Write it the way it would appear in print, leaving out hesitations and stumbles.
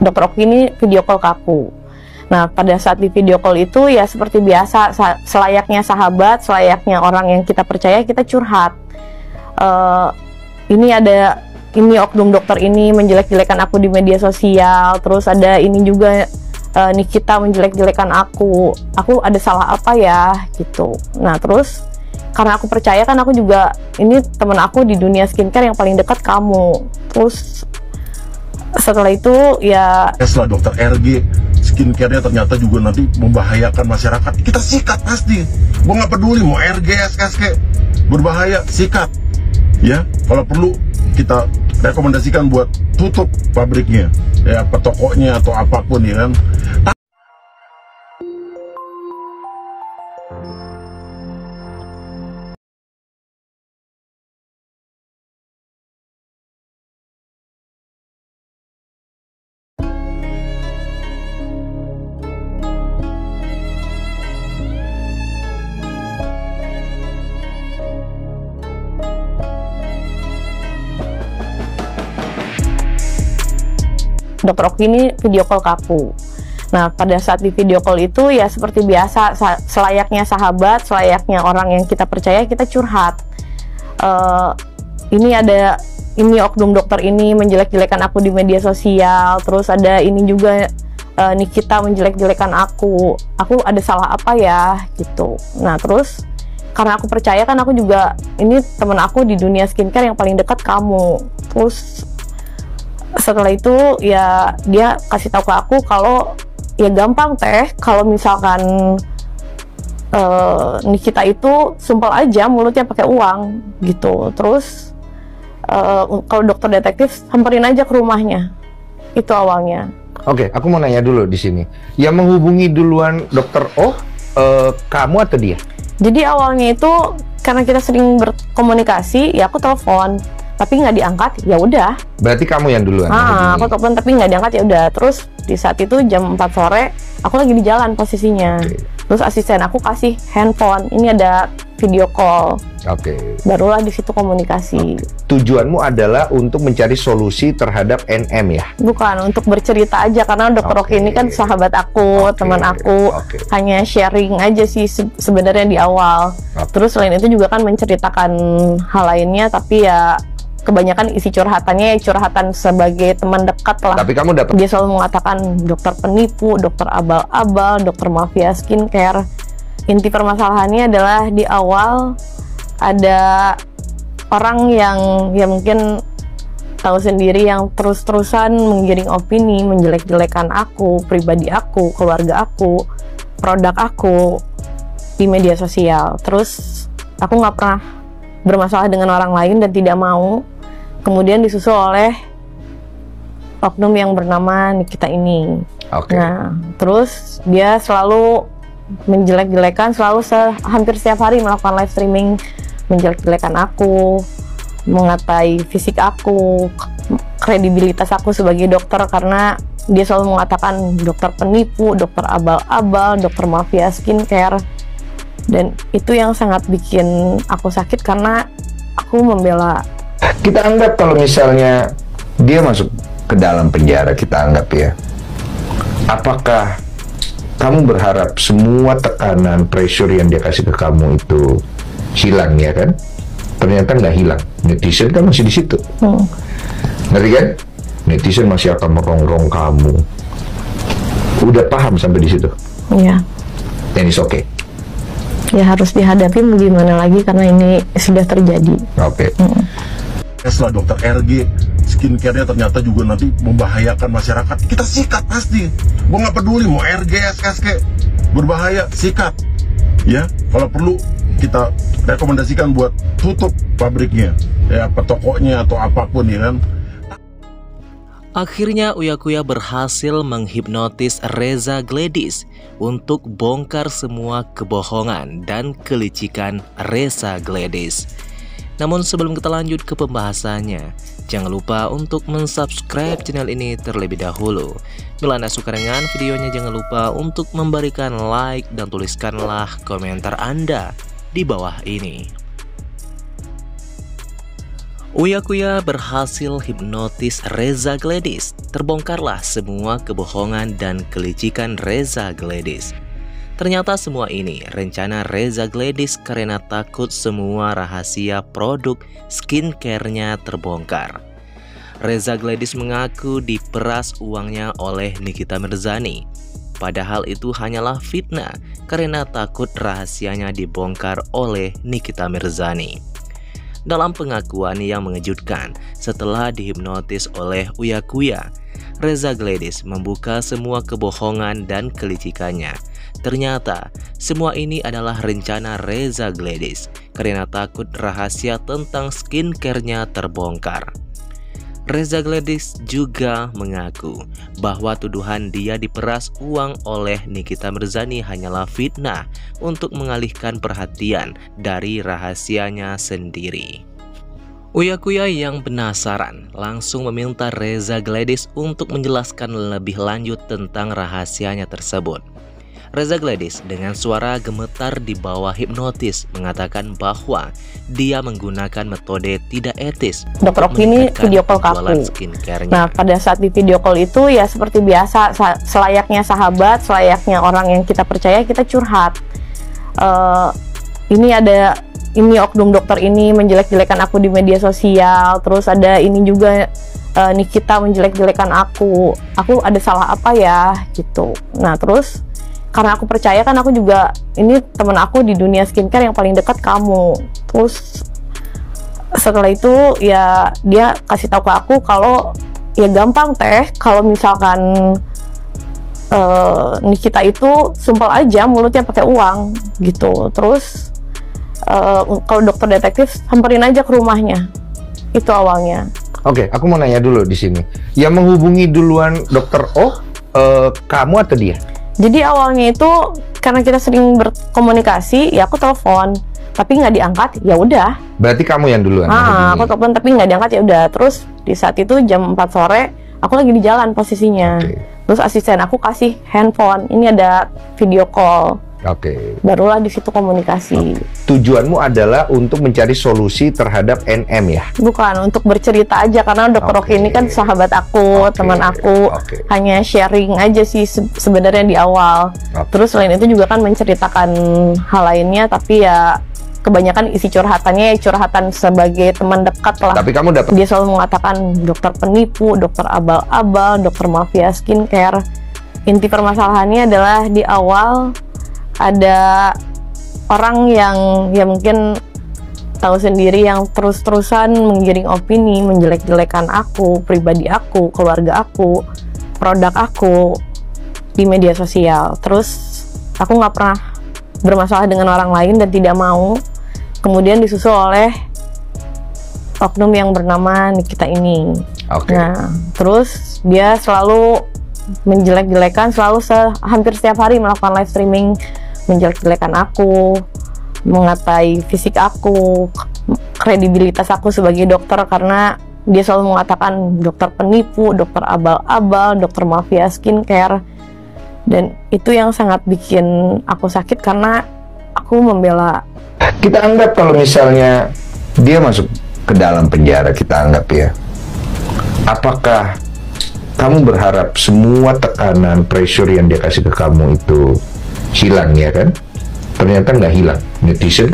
Dokter Oki ini video call ke aku. Nah, pada saat di video call itu ya seperti biasa, selayaknya sahabat, selayaknya orang yang kita percaya, kita curhat. Ini oknum dokter ini menjelek-jelekan aku di media sosial, terus ada ini juga Nikita menjelek-jelekan aku ada salah apa ya gitu. Nah, terus karena aku percaya kan, aku juga, ini temen aku di dunia skincare yang paling dekat kamu. Terus setelah itu ya setelah dokter RG skincare-nya ternyata juga nanti membahayakan masyarakat, kita sikat pasti. Gue nggak peduli mau RG, SSK, berbahaya, sikat. Ya, kalau perlu kita rekomendasikan buat tutup pabriknya, ya, apa tokonya atau apapun, ya kan. Dokter Oki ini video call ke aku. Nah, pada saat di video call itu ya seperti biasa, selayaknya sahabat, selayaknya orang yang kita percaya, kita curhat. Ini oknum dokter ini menjelek-jelekan aku di media sosial, terus ada ini juga Nikita menjelek-jelekan aku ada salah apa ya gitu. Nah, terus karena aku percaya kan, aku juga, ini temen aku di dunia skincare yang paling dekat kamu. Terus setelah itu ya dia kasih tahu ke aku kalau ya gampang teh, kalau misalkan Nikita itu sumpel aja mulutnya pakai uang gitu. Terus kalau dokter detektif samperin aja ke rumahnya. Itu awalnya. Oke, aku mau nanya dulu di sini. Yang menghubungi duluan dokter O, kamu atau dia? Jadi awalnya itu karena kita sering berkomunikasi, ya aku telepon, tapi nggak diangkat, ya udah. Berarti kamu yang duluan? Aku telepon tapi nggak diangkat, ya udah. Terus di saat itu jam 4 sore, aku lagi di jalan posisinya. Terus asisten aku kasih handphone, ini ada video call. Barulah di situ komunikasi. Tujuanmu adalah untuk mencari solusi terhadap NM ya? Bukan, untuk bercerita aja, karena dokter Oki ini kan sahabat aku, teman aku. Hanya sharing aja sih sebenarnya di awal. Terus selain itu juga kan menceritakan hal lainnya, tapi ya kebanyakan isi curhatannya ya curhatan sebagai teman dekat lah. Tapi kamu dapat? Dia selalu mengatakan dokter penipu, dokter abal-abal, dokter mafia skincare. Inti permasalahannya adalah di awal ada orang yang ya mungkin tahu sendiri, yang terus-terusan menggiring opini, menjelek-jelekan aku, pribadi aku, keluarga aku, produk aku di media sosial. Terus aku nggak pernah bermasalah dengan orang lain dan tidak mau. Kemudian disusul oleh oknum yang bernama Nikita ini. Nah, terus dia selalu menjelek-jelekan, selalu hampir setiap hari melakukan live streaming, menjelek-jelekan aku, mengatai fisik aku, kredibilitas aku sebagai dokter, karena dia selalu mengatakan dokter penipu, dokter abal-abal, dokter mafia skincare. Dan itu yang sangat bikin aku sakit, karena aku membela. Kita anggap kalau misalnya dia masuk ke dalam penjara, kita anggap ya, apakah kamu berharap semua tekanan, pressure yang dia kasih ke kamu itu hilang, ya kan? Ternyata nggak hilang. Netizen kan masih di situ. Ngerti kan? Netizen masih akan merongrong kamu. Udah paham sampai di situ? Iya. And it's okay. Ya harus dihadapi, mau gimana lagi, karena ini sudah terjadi. Setelah dokter RG skincare-nya ternyata juga nanti membahayakan masyarakat, kita sikat pasti. Gue nggak peduli mau RG, SSK, berbahaya, sikat. Ya, kalau perlu kita rekomendasikan buat tutup pabriknya, ya, apa tokonya atau apapun, ya kan. Akhirnya Uya Kuya berhasil menghipnotis Reza Gladys untuk bongkar semua kebohongan dan kelicikan Reza Gladys. Namun sebelum kita lanjut ke pembahasannya, jangan lupa untuk mensubscribe channel ini terlebih dahulu. Bila Anda suka dengan videonya, jangan lupa untuk memberikan like dan tuliskanlah komentar Anda di bawah ini. Uya-Kuya berhasil hipnotis Reza Gladys. Terbongkarlah semua kebohongan dan kelicikan Reza Gladys. Ternyata semua ini rencana Reza Gladys karena takut semua rahasia produk skincare-nya terbongkar. Reza Gladys mengaku diperas uangnya oleh Nikita Mirzani. Padahal itu hanyalah fitnah karena takut rahasianya dibongkar oleh Nikita Mirzani. Dalam pengakuan yang mengejutkan setelah dihipnotis oleh Uya-Kuya, Reza Gladys membuka semua kebohongan dan kelicikannya. Ternyata semua ini adalah rencana Reza Gladys karena takut rahasia tentang skincare-nya terbongkar. Reza Gladys juga mengaku bahwa tuduhan dia diperas uang oleh Nikita Mirzani hanyalah fitnah untuk mengalihkan perhatian dari rahasianya sendiri. Uya-Kuya yang penasaran langsung meminta Reza Gladys untuk menjelaskan lebih lanjut tentang rahasianya tersebut. Reza Gladys dengan suara gemetar di bawah hipnotis mengatakan bahwa dia menggunakan metode tidak etis. Dokter Oki ini video call ke aku. Nah, pada saat di video call itu ya seperti biasa, selayaknya sahabat, selayaknya orang yang kita percaya, kita curhat. Ini oknum dokter ini menjelek-jelekan aku di media sosial. Terus ada ini juga Nikita menjelek-jelekan aku ada salah apa ya gitu. Nah terus karena aku percaya kan, aku juga ini temen aku di dunia skincare yang paling dekat kamu. Terus setelah itu ya dia kasih tahu ke aku kalau ya gampang teh, kalau misalkan Nikita itu sumpel aja mulutnya pakai uang gitu. Terus kalau dokter detektif samperin aja ke rumahnya. Itu awalnya. Oke, aku mau nanya dulu di sini. Yang menghubungi duluan dokter O, kamu atau dia? Jadi awalnya itu karena kita sering berkomunikasi, ya aku telepon, tapi nggak diangkat, ya udah. Berarti kamu yang duluan? Aku telepon tapi nggak diangkat, ya udah. Terus di saat itu jam 4 sore, aku lagi di jalan posisinya. Terus asisten aku kasih handphone, ini ada video call. Barulah di situ komunikasi. Tujuanmu adalah untuk mencari solusi terhadap NM ya? Bukan, untuk bercerita aja karena dokter Oki ini kan sahabat aku, teman aku. Hanya sharing aja sih sebenarnya di awal. Terus selain itu juga kan menceritakan hal lainnya, tapi ya kebanyakan isi curhatannya ya curhatan sebagai teman dekat lah. Tapi kamu dapat? Dia selalu mengatakan dokter penipu, dokter abal-abal, dokter mafia skincare. Inti permasalahannya adalah di awal ada orang yang ya mungkin tahu sendiri yang terus-terusan menggiring opini, menjelek-jelekan aku, pribadi aku, keluarga aku, produk aku di media sosial. Terus aku nggak pernah bermasalah dengan orang lain dan tidak mau. Kemudian disusul oleh oknum yang bernama Nikita ini. Nah, terus dia selalu menjelek-jelekan, selalu hampir setiap hari melakukan live streaming, menjelek-jelekan aku, mengatai fisik aku, kredibilitas aku sebagai dokter, karena dia selalu mengatakan dokter penipu, dokter abal-abal, dokter mafia skincare. Dan itu yang sangat bikin aku sakit karena aku membela. Kita anggap kalau misalnya dia masuk ke dalam penjara, kita anggap ya, apakah kamu berharap semua tekanan, pressure yang dia kasih ke kamu itu hilang, ya kan? Ternyata nggak hilang. Netizen kan